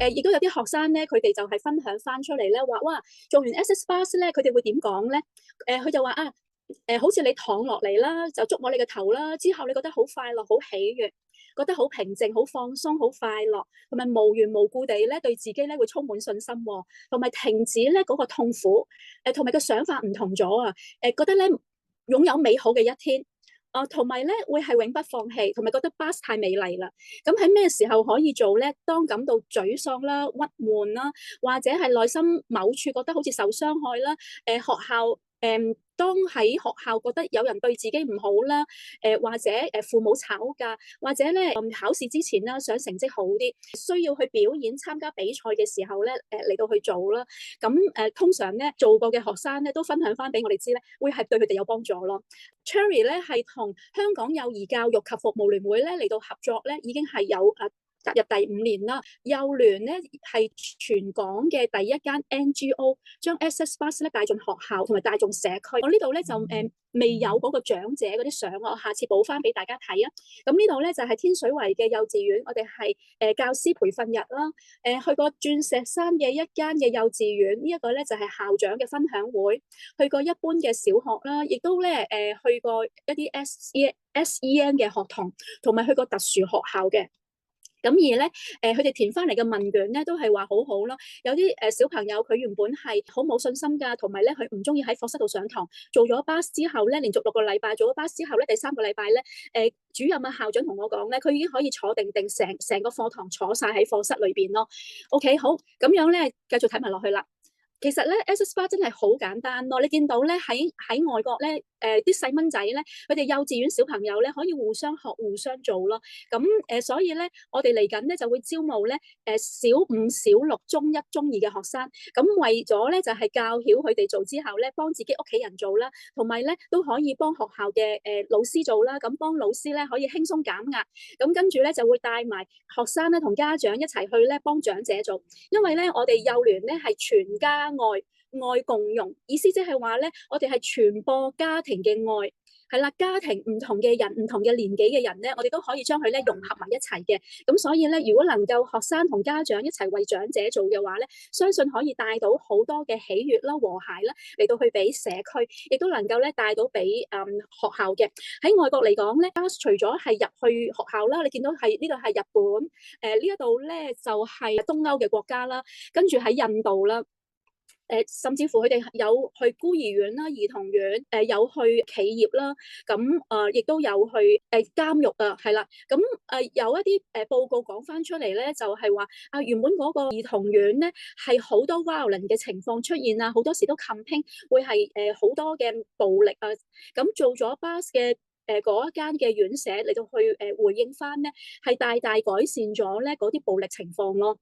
亦都有啲學生咧，佢哋就係分享翻出嚟咧，話哇，做完 Access Bars 咧，佢哋會點講咧？佢就話啊，好似你躺落嚟啦，就觸摸你嘅頭啦，之後你覺得好快樂、好喜悅，覺得好平靜、好放鬆、好快樂，同埋無緣無故地咧對自己咧會充滿信心喎，同埋停止咧嗰個痛苦，同埋個想法唔同咗啊，覺得咧擁有美好嘅一天。同埋咧會係永不放棄，同埋覺得 Bars 太美麗啦。咁喺咩時候可以做咧？當感到沮喪啦、鬱悶啦，或者係內心某處覺得好似受傷害啦，學校當喺學校覺得有人對自己唔好啦，或者父母吵架，或者咧考試之前啦想成績好啲，需要去表演參加比賽嘅時候咧，嚟到去做啦。咁通常咧做過嘅學生咧都分享翻俾我哋知咧，會係對佢哋有幫助咯。Cherry 咧係同香港幼兒教育及服務聯會咧嚟到合作咧，已經係有踏入第5年啦。幼聯咧係全港嘅第一間 NGO，將 Access Bus 咧帶進學校同埋帶進社區。我呢度咧就未有嗰個長者嗰啲相，我下次補翻俾大家睇啊。咁呢度咧就係天水圍嘅幼稚園，我哋係教師培訓日啦。去過鑽石山嘅一間嘅幼稚園，呢一個咧就係校長嘅分享會。去過一般嘅小學啦，亦都咧去過一啲 SEN 嘅學童，同埋去過特殊學校嘅。咁而咧，佢哋填翻嚟嘅問卷咧，都係話好好咯。有啲小朋友佢原本係好冇信心㗎，同埋咧佢唔中意喺課室度上堂。做咗巴士之後咧，連續6個禮拜，做咗巴士之後咧，第3個禮拜咧，主任啊校長同我講咧，佢已經可以坐定成個課堂坐晒喺課室裏邊咯。OK， 好，咁樣咧，繼續睇埋落去啦。其實咧 Access Bars 真係好簡單咯，你見到咧喺外國咧，啲細蚊仔咧，佢哋幼稚園小朋友咧可以互相學、互相做咯。咁所以咧，我哋嚟緊咧就會招募咧小5、小6、中1、中2嘅學生。咁為咗咧就係教曉佢哋做之後咧，幫自己屋企人做啦，同埋咧都可以幫學校嘅老師做啦。咁幫老師咧可以輕鬆減壓。咁跟住咧就會帶埋學生咧同家長一齊去咧幫長者做，因為咧我哋幼聯咧係全家愛共融，意思即係話咧，我哋係傳播家庭嘅愛，係啦，家庭唔同嘅人、唔同嘅年紀嘅人咧，我哋都可以將佢咧融合埋一齊嘅。咁所以咧，如果能夠學生同家長一齊為長者做嘅話咧，相信可以帶到好多嘅喜悅啦、和諧啦，嚟到去俾社區，亦都能夠咧帶到俾學校嘅。喺外國嚟講咧，除咗係入去學校啦，你見到係呢度係日本，呢一度咧就係東歐嘅國家啦，跟住喺印度啦。甚至乎佢哋有去孤兒院啦、兒童院，有去企業啦，咁亦都有去監獄啊，係啦，咁有一啲報告講翻出嚟咧，就係話原本嗰個兒童院咧係好多 violent 嘅情況出現啊，好多時都 campaign 會係好多嘅暴力啊，咁做咗 Bars 嘅嗰一間嘅院舍嚟到去回應翻咧，係大大改善咗咧嗰啲暴力情況咯。